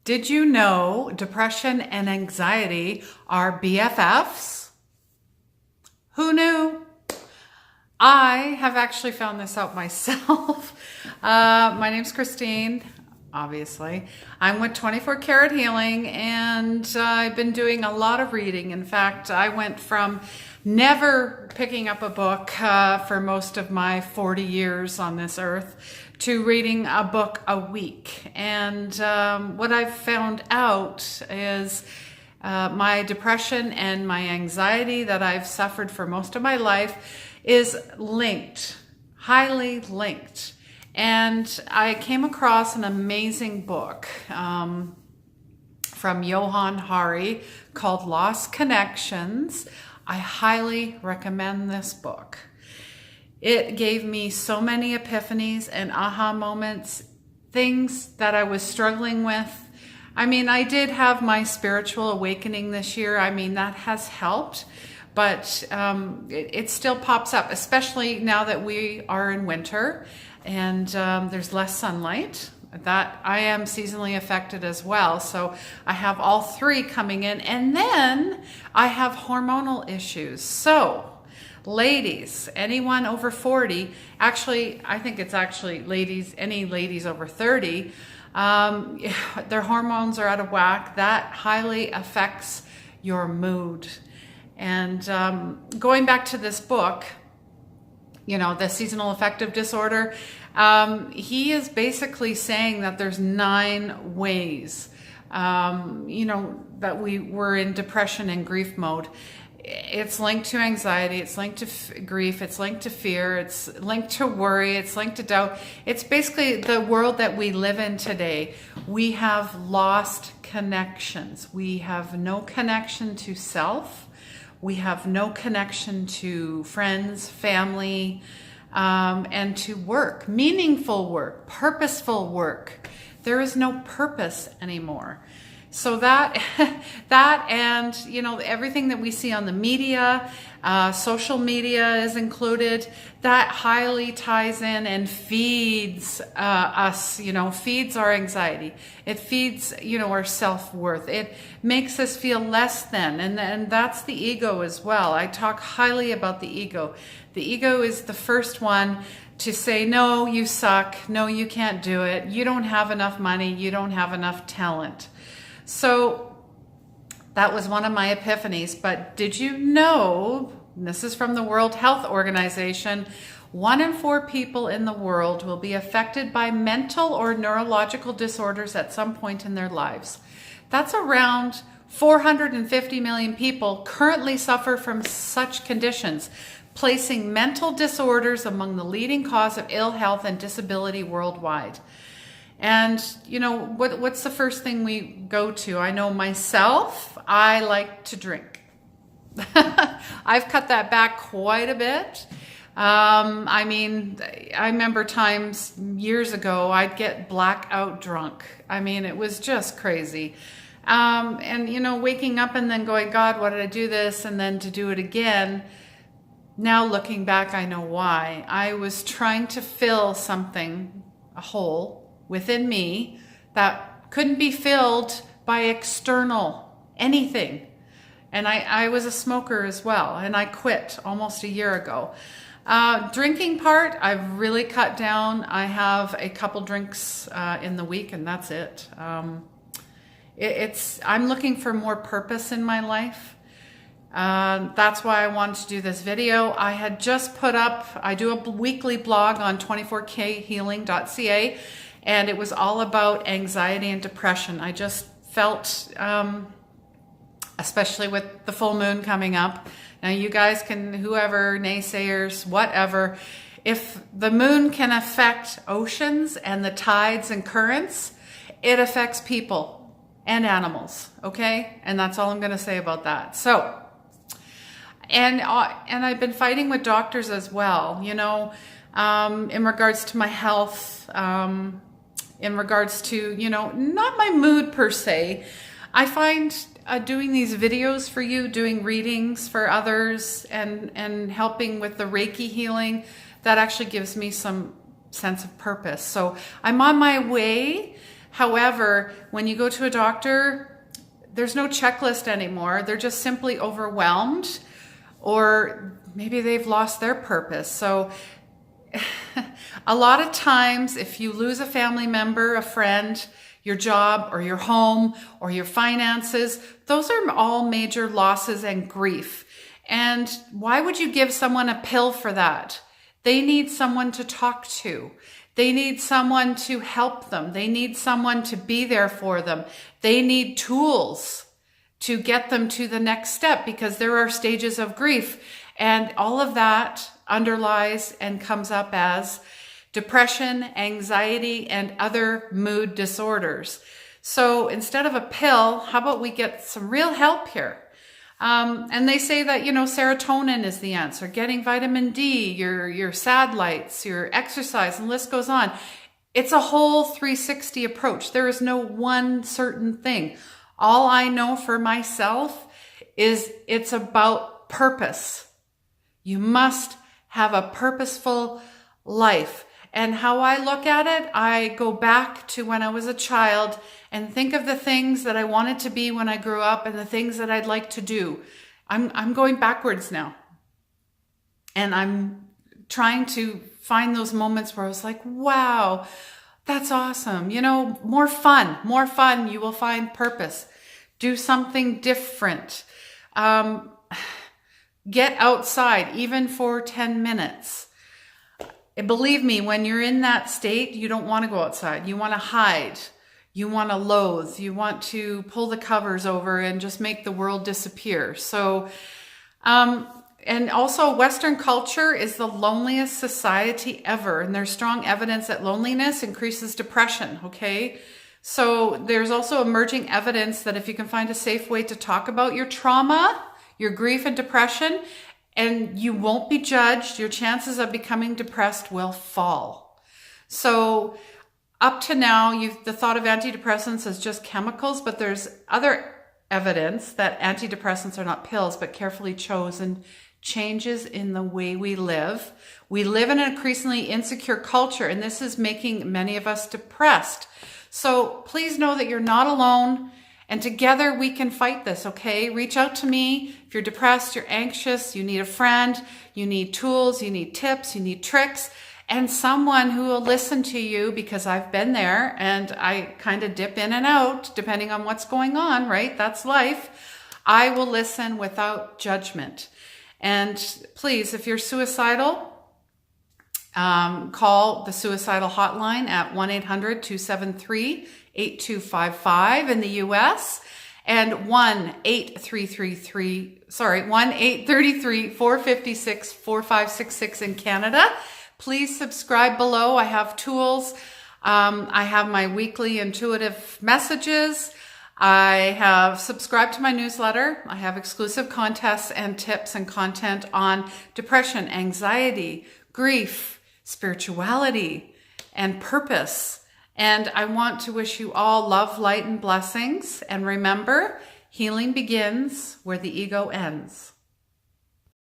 Did you know depression and anxiety are BFFs? Who knew? I have actually found this out myself. My name's Christine, obviously. I'm with 24 Karat Healing, and I've been doing a lot of reading. In fact, I went from never picking up a book for most of my 40 years on this earth to reading a book a week. And what I've found out is my depression and my anxiety that I've suffered for most of my life is linked, highly linked. And I came across an amazing book from Johann Hari called Lost Connections. I highly recommend this book. It gave me so many epiphanies and aha moments, things that I was struggling with. I mean, I did have my spiritual awakening this year. I mean, that has helped, but it still pops up, especially now that we are in winter and there's less sunlight. That I am seasonally affected as well. So I have all three coming in, and then I have hormonal issues. So ladies, anyone over 40, actually, I think it's actually ladies, any ladies over 30, their hormones are out of whack. That highly affects your mood. And going back to this book, you know, the seasonal affective disorder, he is basically saying that there's 9 ways, you know, that we were in depression and grief mode. It's linked to anxiety, it's linked to grief, it's linked to fear, it's linked to worry, it's linked to doubt. It's basically the world that we live in today. We have lost connections. We have no connection to self. We have no connection to friends, family, and to work, meaningful work, purposeful work. There is no purpose anymore. So that and, you know, everything that we see on the media, social media is included, that highly ties in and feeds us, you know, feeds our anxiety. It feeds, you know, our self-worth. It makes us feel less than, and that's the ego as well. I talk highly about the ego. The ego is the first one to say, no, you suck. No, you can't do it. You don't have enough money. You don't have enough talent. So that was one of my epiphanies. But did you know, and this is from the World Health Organization, 1 in 4 people in the world will be affected by mental or neurological disorders at some point in their lives. That's around 450 million people currently suffer from such conditions, placing mental disorders among the leading cause of ill health and disability worldwide. And, you know, what's the first thing we go to? I know myself, I like to drink. I've cut that back quite a bit. I mean, I remember times years ago, I'd get blackout drunk. I mean, it was just crazy. And, you know, waking up and then going, God, why did I do this? And then to do it again. Now looking back, I know why. I was trying to fill something, a hole within me that couldn't be filled by external anything. And I was a smoker as well, and I quit almost a year ago. Drinking part, I've really cut down. I have a couple drinks in the week, and that's it. I'm looking for more purpose in my life. That's why I wanted to do this video. I had just put up, I do a weekly blog on 24khealing.ca, and it was all about anxiety and depression. I just felt, especially with the full moon coming up, now you guys can, whoever, naysayers, whatever, if the moon can affect oceans and the tides and currents, it affects people and animals, okay? And that's all I'm gonna say about that. So, and I've been fighting with doctors as well, you know, in regards to my health, in regards to, you know, not my mood per se. I find doing these videos for you, doing readings for others, and helping with the Reiki healing, that actually gives me some sense of purpose. So I'm on my way However, when you go to a doctor, there's no checklist anymore. They're just simply overwhelmed, or maybe they've lost their purpose. So a lot of times, if you lose a family member, a friend, your job or your home or your finances, those are all major losses and grief. And why would you give someone a pill for that? They need someone to talk to. They need someone to help them. They need someone to be there for them. They need tools to get them to the next step, because there are stages of grief. And all of that underlies and comes up as depression, anxiety, and other mood disorders. So instead of a pill, how about we get some real help here? And they say that, serotonin is the answer. Getting vitamin D, your sad lights, your exercise, and the list goes on. It's a whole 360 approach. There is no one certain thing. All I know for myself is it's about purpose. You must have a purposeful life. And how I look at it, I go back to when I was a child and think of the things that I wanted to be when I grew up and the things that I'd like to do. I'm going backwards now. And I'm trying to find those moments where I was like, wow, that's awesome. More fun. You will find purpose. Do something different. Get outside, even for 10 minutes. Believe me, when you're in that state, you don't want to go outside. You want to hide. You want to loathe. You want to pull the covers over and just make the world disappear. So, and also Western culture is the loneliest society ever. And there's strong evidence that loneliness increases depression. Okay. So there's also emerging evidence that if you can find a safe way to talk about your trauma, your grief and depression, and you won't be judged, your chances of becoming depressed will fall. So up to now, the thought of antidepressants as just chemicals, but there's other evidence that antidepressants are not pills, but carefully chosen changes in the way we live. We live in an increasingly insecure culture, and this is making many of us depressed. So please know that you're not alone. And together we can fight this, okay? Reach out to me. If you're depressed, you're anxious, you need a friend, you need tools, you need tips, you need tricks, and someone who will listen to you, because I've been there and I kind of dip in and out depending on what's going on, right? That's life. I will listen without judgment. And please, if you're suicidal, call the suicidal hotline at 1-800-273-8255 in the US and 1-833-456-4566 in Canada. Please subscribe below. I have tools. I have my weekly intuitive messages. I have subscribed to my newsletter. I have exclusive contests and tips and content on depression, anxiety, grief, spirituality, and purpose. And I want to wish you all love, light, and blessings. And remember, healing begins where the ego ends.